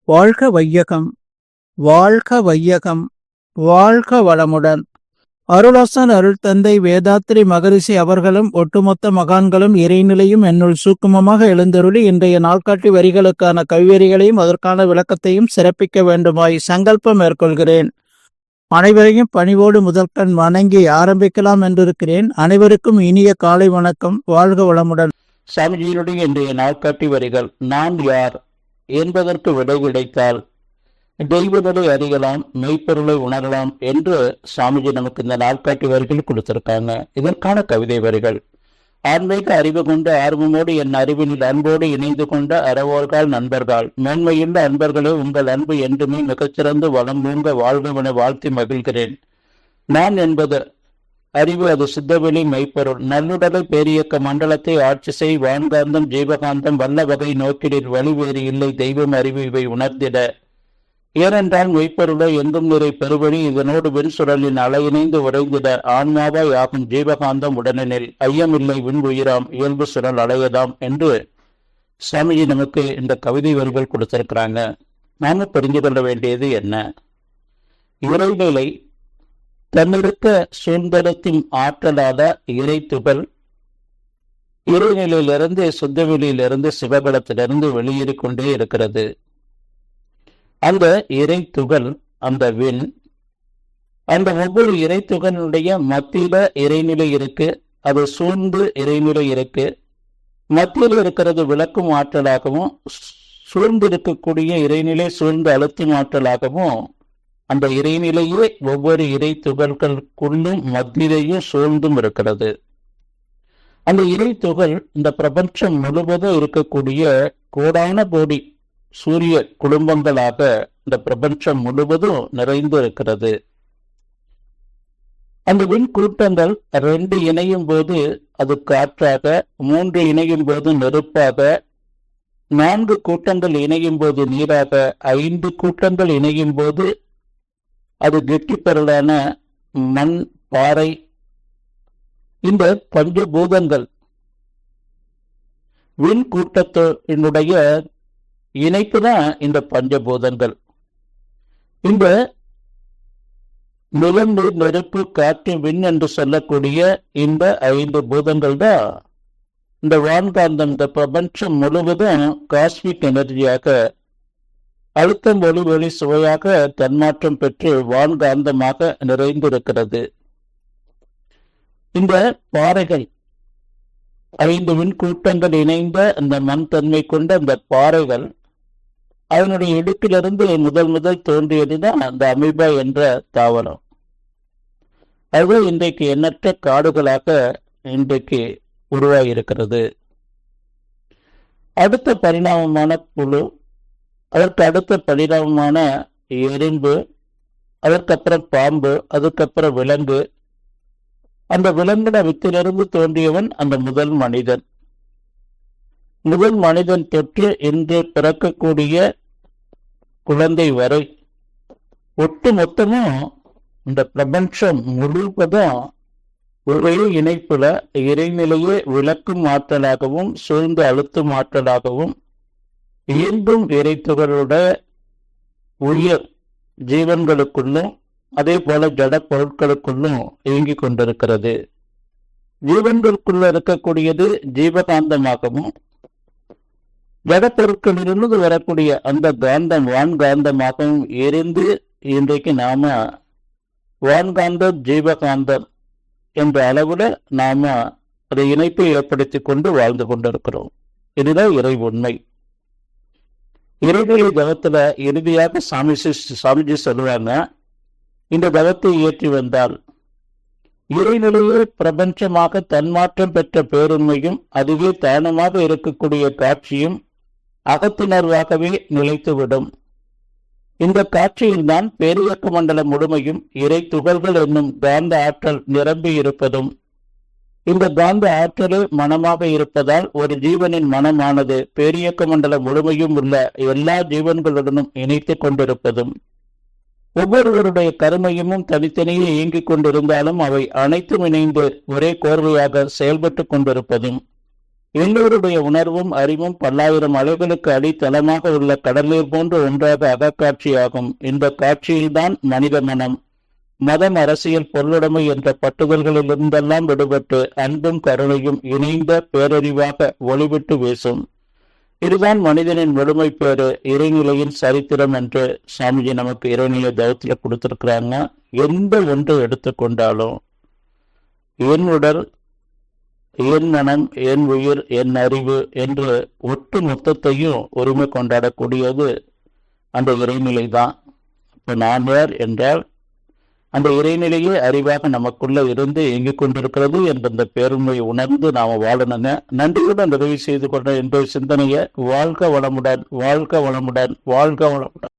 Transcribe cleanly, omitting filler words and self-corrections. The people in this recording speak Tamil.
வாழ்க வையகம், வாழ்க வையகம், வாழ்க வளமுடன். அருளாசன் அருள் தந்தை வேதாத்ரி மகரிஷி அவர்களும் ஒட்டுமொத்த மகான்களும் இறைநிலையும் என்னுள் சூக்குமமாக எழுந்தருளி இன்றைய நாள்காட்டி வரிகளுக்கான கவிவரிகளையும் அதற்கான விளக்கத்தையும் சிறப்பிக்க வேண்டுமாய் சங்கல்பம் மேற்கொள்கிறேன். அனைவரையும் பணிவோடு முதற்கண் வணங்கி ஆரம்பிக்கலாம் என்றிருக்கிறேன். அனைவருக்கும் இனிய காலை வணக்கம். வாழ்க வளமுடன். சாமிஜியினுடைய இன்றைய நாள்காட்டி வரிகள், நான் யார் என்பதற்கு விடை கிடைத்தால் தெய்வங்களை அறியலாம், மெய்ப்பொருளை உணரலாம் என்று சாமிஜி நமக்கு இந்த நாள்காட்டி வரிகள் கொடுத்திருக்காங்க. இதற்கான கவிதை வரிகள்: ஆன்மீக அறிவு கொண்ட ஆர்வமோடு என் அறிவினில் அன்போடு இணைந்து கொண்ட அறவோர்கள் நண்பர்கள், மேன்மையுள்ள அன்பர்களே, உங்கள் அன்பு என்றுமே மிகச்சிறந்து வளம் பூங்க வாழ்வென வாழ்த்தி மகிழ்கிறேன். நான் என்பது அறிவு, அது சித்தவெளி மெய்ப்பொருள். நல்லுடலை பேரியக்க மண்டலத்தை ஆட்சி செய் வான்காந்தம் ஜீவகாந்தம் வல்ல வகை நோக்கிடில் வழி வேறு இல்லை தெய்வம் அறிவு இவை உணர்ந்திட. ஏனென்றால் மெய்ப்பொருளை எங்கும் நிறை பெருவழி இதனோடு வெண்சுடலின் அலையிணைந்து உறைந்திட. ஆன்மாவாய் ஆகும் ஜீவகாந்தம் உடனெனில் ஐயமில்லை விண் உயிராம் இயல்பு சுழல் அலையதாம் என்று சாமிஜி நமக்கு இந்த கவிதை வரிகள் கொடுத்திருக்கிறாங்க. நாம புரிந்து கொள்ள வேண்டியது என்ன? இறைநிலை தன்னிருக்க சுந்தரத்தின் ஆற்றலாத இறை துகள் இறைநிலையிலிருந்து சுத்தவெளியிலிருந்து சிவபலத்திலிருந்து வெளியேறிக் கொண்டே இருக்கிறது. அந்த இறை துகள், அந்த விண், அந்த ஒவ்வொரு இறை துகளினுடைய மத்தியில இறைநிலை இருக்கு, அது சூழ்ந்து இறைநிலை இருக்கு. மத்தியில் இருக்கிறது விளக்கும் ஆற்றலாகவும், சூழ்ந்து இருக்கக்கூடிய இறைநிலை சூழ்ந்து அழுத்தும் ஆற்றலாகவும், அந்த இறைநிலையே ஒவ்வொரு இறை துகள்களுக்குள்ளும் மத்தியிலேயும் சூழ்ந்தும் இருக்கிறது. அந்த இறை துகள் இந்த பிரபஞ்சம் முழுவதும் இருக்கக்கூடிய கோடான கோடி சூரிய குடும்பங்களாக இந்த பிரபஞ்சம் முழுவதும் நிறைந்து இருக்கிறது. அந்த விண் கூட்டங்கள் 2 இணையும் போது அது காற்றாக, 3 இணையும் போது நெருப்பாக, 4 கூட்டங்கள் இணையும் போது நீராக, 5 கூட்டங்கள் இணையும் போது அது கெட்டிப்பொருளான மண், பாறை. இந்த பஞ்சபூதங்கள் விண் கூட்டத்தினுடைய இணைப்பு தான் இந்த பஞ்சபூதங்கள். இந்த நிலம், நீர், நெருப்பு, காற்று, விண் என்று சொல்லக்கூடிய இந்த 5 பூதங்கள் தான் இந்த வான்காந்தம், இந்த பிரபஞ்சம் முழுவதும் காஸ்மிக் எனர்ஜியாக அழுத்தம் ஒளி ஒளி சுவையாக தன்மாற்றம் பெற்று வான்காந்தமாக நிறைந்திருக்கிறது. இந்த பாறைகள் 5 விண் கூட்டங்கள் இணைந்த அந்த மண் தன்மை கொண்ட அந்த பாறைகள், அதனுடைய இடுக்கிலிருந்து முதல் தோன்றியதுதான் அந்த அமீபா என்ற தாவரம். அது இன்றைக்கு எண்ணற்ற காடுகளாக இன்றைக்கு உருவாகியிருக்கிறது. அடுத்த பரிணாமமான புழு, அதற்கு அடுத்த பரிணாமமான எறும்பு, அதற்கப்புறம் பாம்பு, அதுக்கப்புறம் விலங்கு. அந்த விலங்கின வித்திலிருந்து தோன்றியவன் அந்த முதல் மனிதன். முதல் மனிதன் தொற்று இன்று பிறக்கக்கூடிய குழந்தை வரை ஒட்டு மொத்தமும் இந்த பிரபஞ்சம் முழுவதும் ஒரே இணைப்புல இறைநிலையே விளக்கும் ஆற்றலாகவும் சூழ்ந்து அழுத்தும் ஆற்றலாகவும் இயல்பும் இறைத்துகளோட உயிர் ஜீவன்களுக்குள்ளும் அதே போல ஜட பொருட்களுக்குள்ளும் இயங்கிக் கொண்டிருக்கிறது. ஜீவன்களுக்குள்ள இருக்கக்கூடியது ஜீவகாந்தமாகவும், ஜட பொருட்களிலிருந்து வரக்கூடிய அந்த காந்தம் வான்காந்தமாகவும் எரிந்து இன்றைக்கு நாம வான்காந்தம் ஜீவகாந்தம் என்ற அளவுல நாம அதை இணைப்பை ஏற்படுத்தி கொண்டு வாழ்ந்து கொண்டிருக்கிறோம். இதுதான் இறை உண்மை. இறைநிலை தவத்துல இறுதியாக சாமிஜி சொல்லுவாங்க, இந்த தவத்தை ஏற்றி வந்தால் இறைநிலையே பிரபஞ்சமாக தன்மாற்றம் பெற்ற பேருண்மையும் அதுவே தானமாக இருக்கக்கூடிய காட்சியும் அகத்துணர்வாகவே நிலைத்துவிடும். இந்த காட்சியில்தான் பேரியக்க மண்டலம் முழுமையும் இறை துகள்கள் என்னும் காந்த ஆற்றல் நிரம்பி இருப்பதும், இந்த காந்த ஆற்றல் மனமாக இருப்பதால் ஒரு ஜீவனின் மனமானது பேரியக்க மண்டலம் முழுமையும் உள்ள எல்லா ஜீவன்களுடனும் இணைத்து கொண்டிருப்பதும், ஒவ்வொருவருடைய கருமையும் தனித்தனியே இயங்கிக் கொண்டிருந்தாலும் அவை அனைத்தும் இணைந்து ஒரே கோர்வையாக செயல்பட்டு கொண்டிருப்பதும், எல்லோருடைய உணர்வும் அறிவும் பல்லாயிரம் அலைகளுக்கு அடித்தளமாக உள்ள கடலீர் போன்று ஒன்றாக அகக்காட்சியாகும். இந்த காட்சியில்தான் மனித மனம் மதம், அரசியல், பொருளுடைமை என்ற பட்டுதல்களிலிருந்தெல்லாம் விடுபட்டு அன்பும் கருணையும் இணைந்த பேரறிவாக ஒளிவிட்டு வீசும். இதுதான் மனிதனின் முழுமை பேறு, இறைநிலையின் சரித்திரம் என்று சாமிஜி நமக்கு இறைநிலை தவத்தில் கொடுத்திருக்கிறாங்க. எந்த ஒன்று எடுத்துக்கொண்டாலும் என் உடல், என் மனம், என் உயிர், என் அறிவு என்று ஒட்டு மொத்தத்தையும் உரிமை கொண்டாடக்கூடியது அந்த இறைநிலை தான். இப்போ நான் யார் என்றால் அந்த இறைநிலையே அறிவாக நமக்குள்ள இருந்து இயங்கிக் கொண்டிருக்கிறது என்ற இந்த பெருமையை உணர்ந்து நாம வாழணுங்க. நன்றியுடன் நிறைவு செய்து கொண்ட இந்த சிந்தனையை வாழ்க வளமுடன், வாழ்க வளமுடன், வாழ்க வளமுடன்.